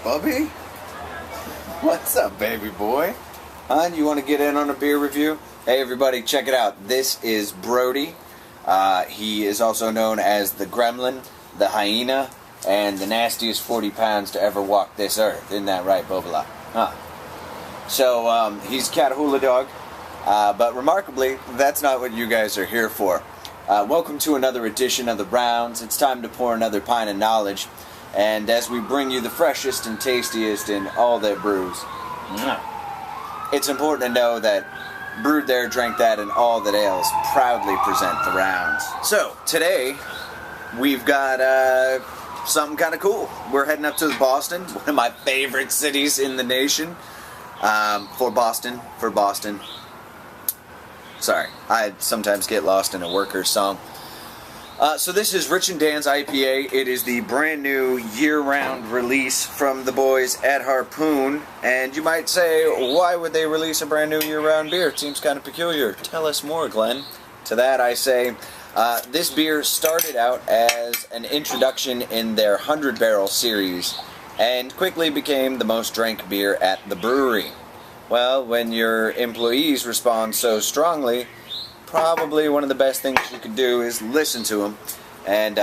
Bubby? What's up, baby boy? Huh? You want to get in on a beer review? Hey, everybody, check it out. This is Brody. He is also known as the Gremlin, the Hyena, and the nastiest 40 pounds to ever walk this earth. Isn't that right, Bobala? Huh. So, he's Catahoula Dog. But remarkably, that's not what you guys are here for. Welcome to another edition of The Rounds. It's time to pour another pint of knowledge. And as we bring you the freshest and tastiest in all that brews, it's important to know that Brewed There, Drank That, and All That Ales proudly present The Rounds. So, today, we've got something kind of cool. We're heading up to Boston, one of my favorite cities in the nation. For Boston. Sorry, I sometimes get lost in a worker's song. So this is Rich and Dan's IPA. It is the brand new year-round release from the boys at Harpoon. And you might say, why would they release a brand new year-round beer? It seems kind of peculiar. Tell us more, Glenn. To that I say, this beer started out as an introduction in their 100-barrel series and quickly became the most drank beer at the brewery. Well, when your employees respond so strongly, probably one of the best things you could do is listen to them and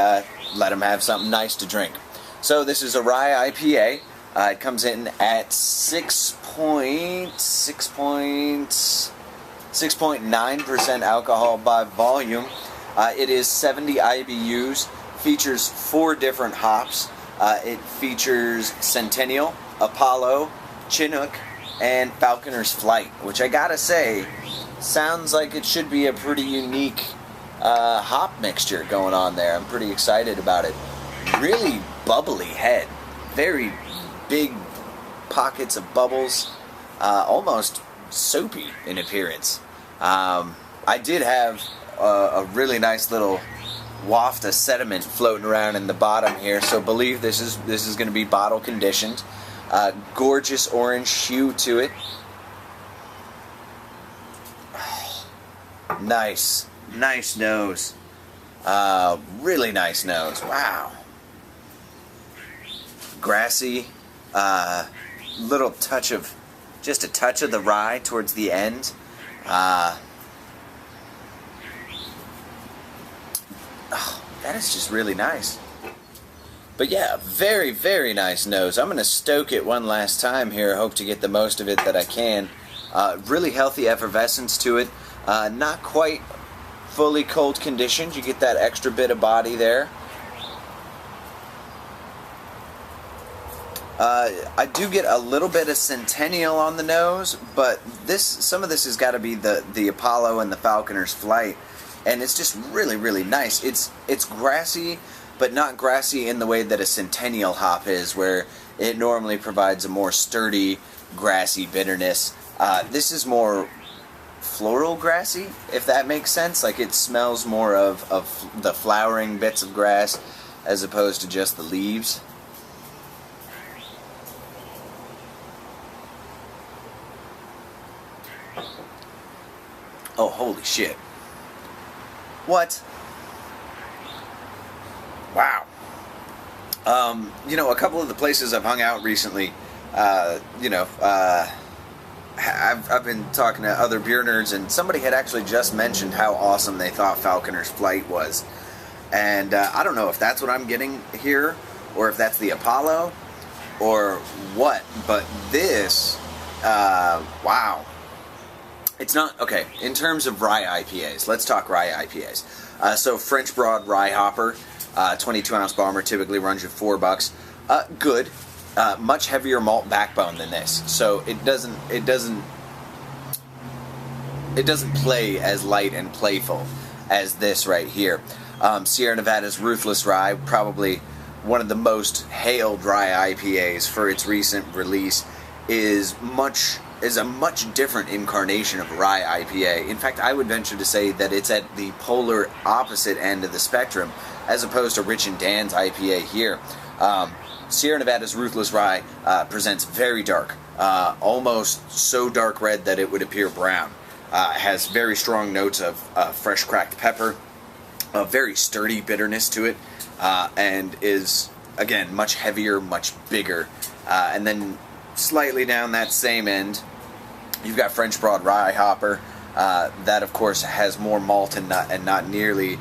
let them have something nice to drink. So this is a rye IPA. It comes in at 6.9% alcohol by volume. It is 70 IBUs, features 4 different hops. It features Centennial, Apollo, Chinook, and Falconer's Flight, which I gotta say, sounds like it should be a pretty unique hop mixture going on there. I'm pretty excited about it. Really bubbly head. Very big pockets of bubbles. Almost soapy in appearance. I did have a really nice little waft of sediment floating around in the bottom here, so believe this is going to be bottle conditioned. Gorgeous orange hue to it. Nice nose. Really nice nose. Wow. Grassy. Little touch of, just a touch of the rye towards the end. That is just really nice. But yeah, very, very nice nose. I'm going to stoke it one last time here. Hope to get the most of it that I can. Really healthy effervescence to it. Not quite fully cold conditioned. You get that extra bit of body there. I do get a little bit of Centennial on the nose, but some of this has got to be the Apollo and the Falconer's Flight, and it's just really, really nice. It's grassy, but not grassy in the way that a Centennial hop is, where it normally provides a more sturdy, grassy bitterness. This is more floral grassy, if that makes sense. Like, it smells more of the flowering bits of grass as opposed to just the leaves. Oh, holy shit. What? Wow. A couple of the places I've hung out recently, I've been talking to other beer nerds, and somebody had actually just mentioned how awesome they thought Falconer's Flight was. And I don't know if that's what I'm getting here, or if that's the Apollo, or what, but this, wow. It's not, okay, in terms of rye IPAs, let's talk rye IPAs. So French Broad Rye Hopper, 22-ounce bomber, typically runs you $4. Good. Much heavier malt backbone than this, so it doesn't play as light and playful as this right here. Sierra Nevada's Ruthless Rye, probably one of the most hailed rye IPAs for its recent release, is a much different incarnation of rye IPA. In fact, I would venture to say that it's at the polar opposite end of the spectrum, as opposed to Rich and Dan's IPA here. Sierra Nevada's Ruthless Rye presents very dark, almost so dark red that it would appear brown. Has very strong notes of fresh cracked pepper, a very sturdy bitterness to it, and is, again, much heavier, much bigger And then slightly down that same end, you've got French Broad Rye Hopper. That, of course, has more malt and not nearly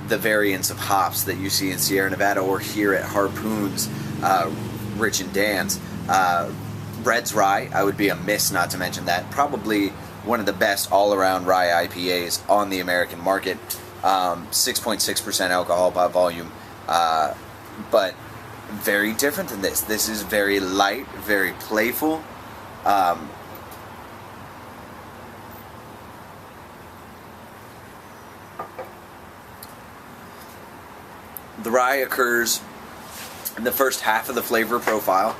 the variance of hops that you see in Sierra Nevada or here at Harpoon's Rich and Dan's. Red's Rye, I would be amiss not to mention that. Probably one of the best all-around rye IPAs on the American market. 6.6% alcohol by volume, but very different than this. This is very light, very playful. The rye occurs in the first half of the flavor profile,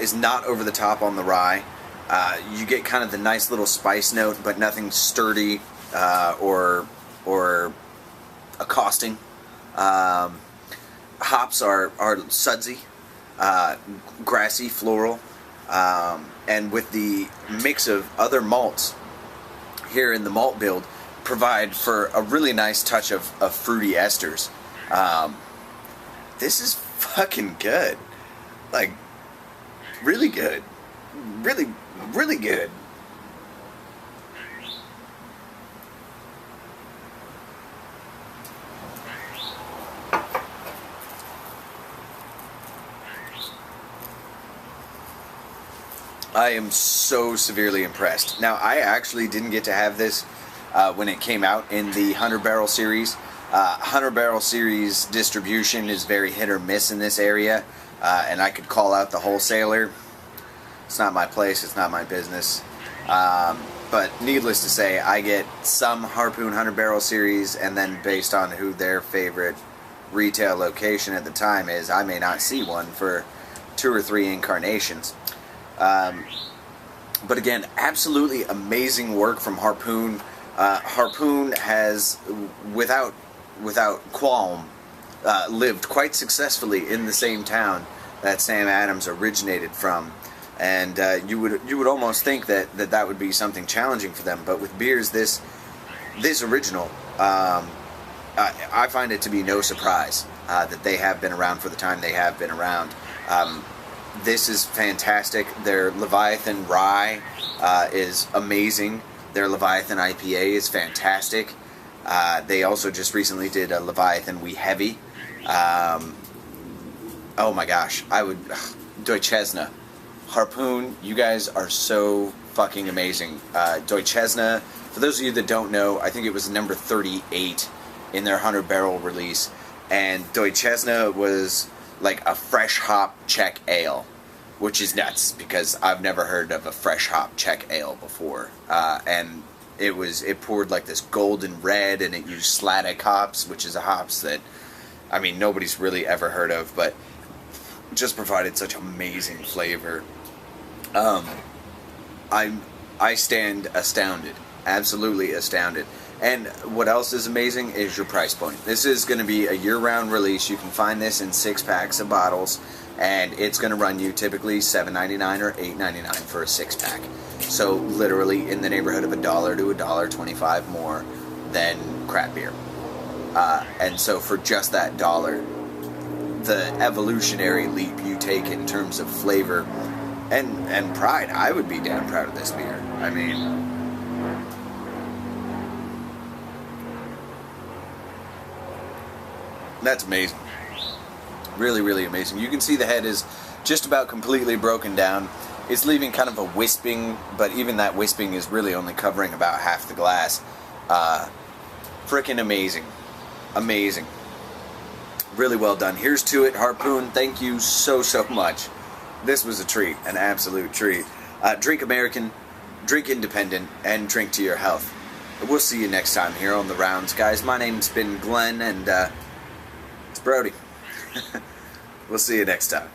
is not over the top on the rye. You get kind of the nice little spice note, but nothing sturdy or accosting. Hops are sudsy, grassy, floral, and with the mix of other malts here in the malt build, provide for a really nice touch of fruity esters. This is fucking good. Like, really good. Really, really good. I am so severely impressed. Now, I actually didn't get to have this when it came out in the 100 Barrel series. 100 Barrel series distribution is very hit or miss in this area, and I could call out the wholesaler. It's not my place, it's not my business. But needless to say, I get some Harpoon 100 Barrel series, and then based on who their favorite retail location at the time is, I may not see one for 2 or 3 incarnations. But again, absolutely amazing work from Harpoon. Harpoon has, without qualm, lived quite successfully in the same town that Sam Adams originated from, and you would almost think that would be something challenging for them. But with beers this original, I find it to be no surprise that they have been around for the time they have been around. This is fantastic. Their Leviathan Rye is amazing. Their Leviathan IPA is fantastic. They also just recently did a Leviathan Wee Heavy. Oh my gosh, Deutschesna. Harpoon, you guys are so fucking amazing. Deutschesna, for those of you that don't know, I think it was number 38 in their 100 Barrel release. And Deutschesna was like a fresh hop Czech ale, which is nuts because I've never heard of a fresh hop Czech ale before. And it poured like this golden red, and it used Slatic hops, which is a hops that, I mean, nobody's really ever heard of, but just provided such amazing flavor. I stand astounded, absolutely astounded. And what else is amazing is your price point. This is going to be a year-round release. You can find this in 6-packs of bottles, and it's going to run you typically $7.99 or $8.99 for a 6-pack. So literally in the neighborhood of $1 to $1.25 more than crap beer. And so for just that dollar, the evolutionary leap you take in terms of flavor and pride, I would be damn proud of this beer. I mean, that's amazing. Really, really amazing. You can see the head is just about completely broken down. It's leaving kind of a wisping, but even that wisping is really only covering about half the glass. Frickin' amazing. Amazing. Really well done. Here's to it, Harpoon. Thank you so, so much. This was a treat, an absolute treat. Drink American, drink independent, and drink to your health. We'll see you next time here on The Rounds, guys. My name's been Glenn, and it's Brody. We'll see you next time.